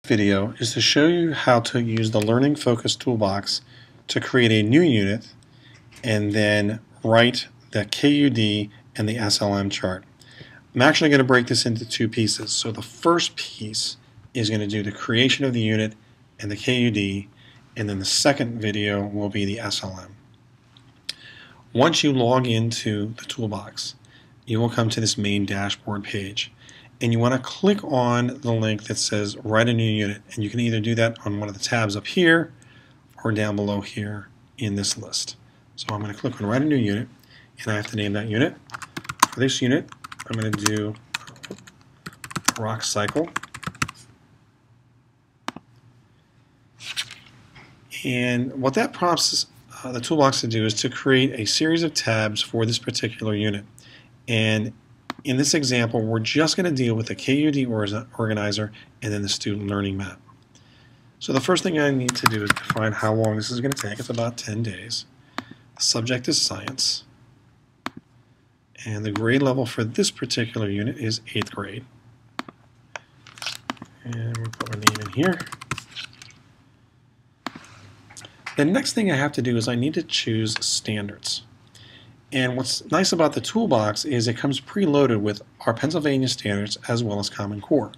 video is to show you how to use the Learning Focused Toolbox to create a new unit and then write the KUD and the SLM chart. I'm actually going to break this into two pieces. So the first piece is going to do the creation of the unit and the KUD, and then the second video will be the SLM. Once you log into the toolbox, you will come to this main dashboard page, and you want to click on the link that says write a new unit, and you can either do that on one of the tabs up here or down below here in this list. So I'm going to click on write a new unit, and I have to name that unit. For this unit, I'm going to do rock cycle, and what that prompts the toolbox to do is to create a series of tabs for this particular unit. And in this example, we're just going to deal with the KUD organizer and then the student learning map. So the first thing I need to do is define how long this is going to take. It's about 10 days. The subject is science. And the grade level for this particular unit is 8th grade. And we'll put our name in here. The next thing I have to do is I need to choose standards. And what's nice about the toolbox is it comes preloaded with our Pennsylvania standards as well as Common Core.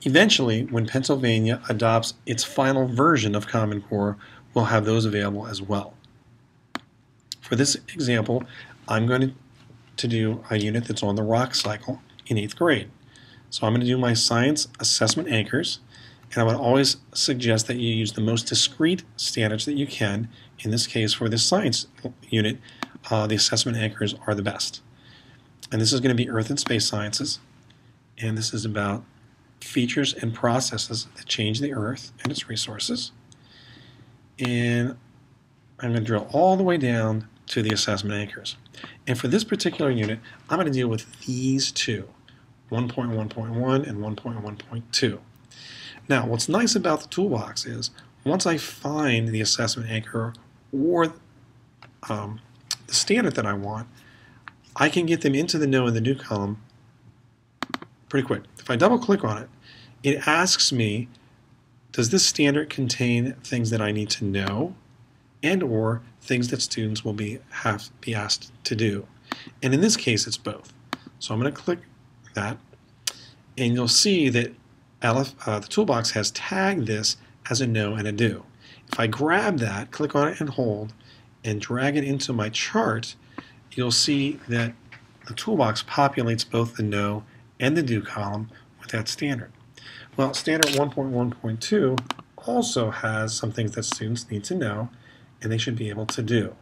Eventually, when Pennsylvania adopts its final version of Common Core, we'll have those available as well. For this example, I'm going to do a unit that's on the rock cycle in 8th grade. So I'm going to do my science assessment anchors, and I would always suggest that you use the most discrete standards that you can. In this case, for this science unit, the assessment anchors are the best. And this is going to be Earth and Space Sciences, and this is about features and processes that change the Earth and its resources. And I'm going to drill all the way down to the assessment anchors. And for this particular unit, I'm going to deal with these two, 1.1.1 and 1.1.2. Now, what's nice about the toolbox is once I find the assessment anchor or the standard that I want, I can get them into the know and the do column pretty quick. If I double click on it, it asks me, does this standard contain things that I need to know and or things that students will be asked to do? And in this case, it's both. So I'm going to click that, and you'll see that the toolbox has tagged this as a know and a do. If I grab that, click on it and hold, and drag it into my chart, you'll see that the toolbox populates both the know and the do column with that standard. Well, standard 1.1.2 also has some things that students need to know and they should be able to do.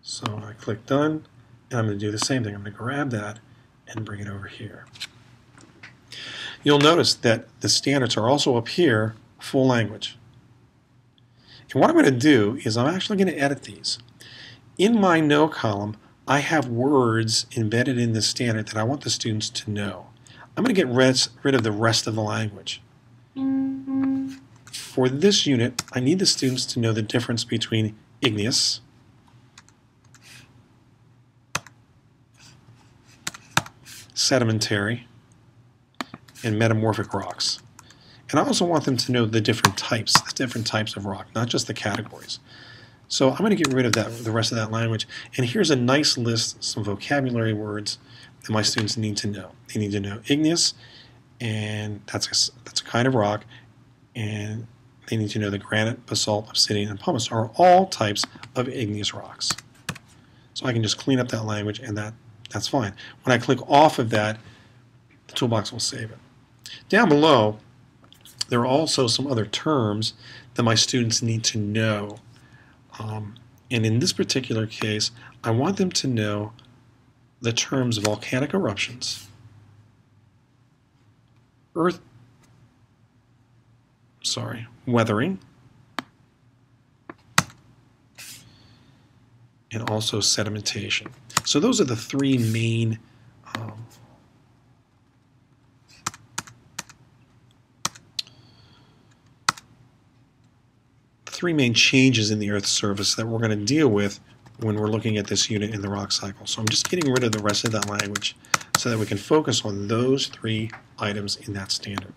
So I click done, and I'm going to do the same thing. I'm going to grab that and bring it over here. You'll notice that the standards are also up here, full language. And what I'm going to do is I'm actually going to edit these. In my know column, I have words embedded in the standard that I want the students to know. I'm going to get rid of the rest of the language. For this unit, I need the students to know the difference between igneous, sedimentary, and metamorphic rocks. And I also want them to know the different types of rock, not just the categories. So I'm going to get rid of the rest of that language. And here's a nice list, some vocabulary words that my students need to know. They need to know igneous, and that's a kind of rock, and they need to know the granite, basalt, obsidian, and pumice are all types of igneous rocks. So I can just clean up that language, and that's fine. When I click off of that, the toolbox will save it. Down below, there are also some other terms that my students need to know. And in this particular case, I want them to know the terms volcanic eruptions, weathering, and also sedimentation. So those are the three main changes in the Earth's surface that we're going to deal with when we're looking at this unit in the rock cycle. So I'm just getting rid of the rest of that language so that we can focus on those three items in that standard.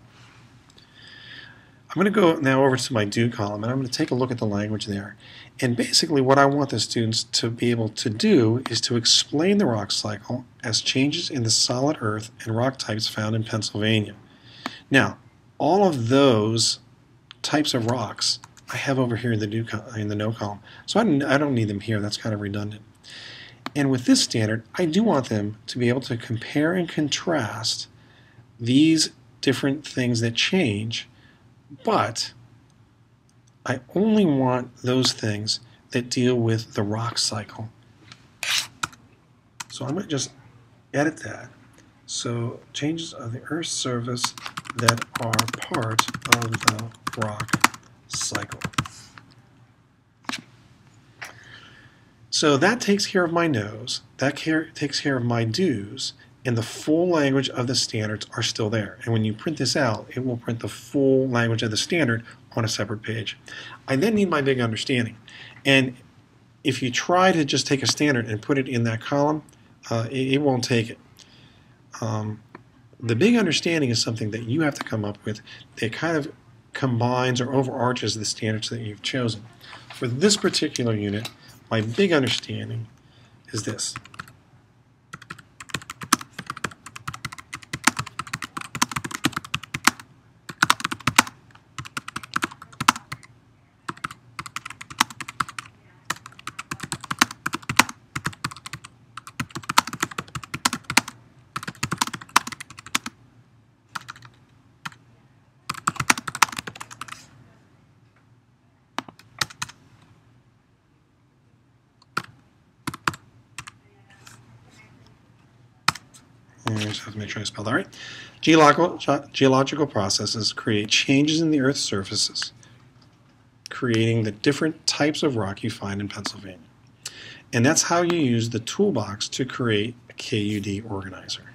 I'm going to go now over to my do column, and I'm going to take a look at the language there. And basically what I want the students to be able to do is to explain the rock cycle as changes in the solid earth and rock types found in Pennsylvania. Now, all of those types of rocks I have over here in the no column, so I don't need them here. That's kind of redundant. And with this standard, I do want them to be able to compare and contrast these different things that change, but I only want those things that deal with the rock cycle. So I'm going to just edit that. So changes of the Earth's surface that are part of the rock cycle. So that takes care of my no's, that takes care of my do's, and the full language of the standards are still there. And when you print this out, it will print the full language of the standard on a separate page. I then need my big understanding. And if you try to just take a standard and put it in that column, it won't take it. The big understanding is something that you have to come up with that kind of combines or overarches the standards that you've chosen. For this particular unit, my big understanding is this. I just have to make sure I spelled that right. Geological processes create changes in the Earth's surfaces, creating the different types of rock you find in Pennsylvania. And that's how you use the toolbox to create a KUD organizer.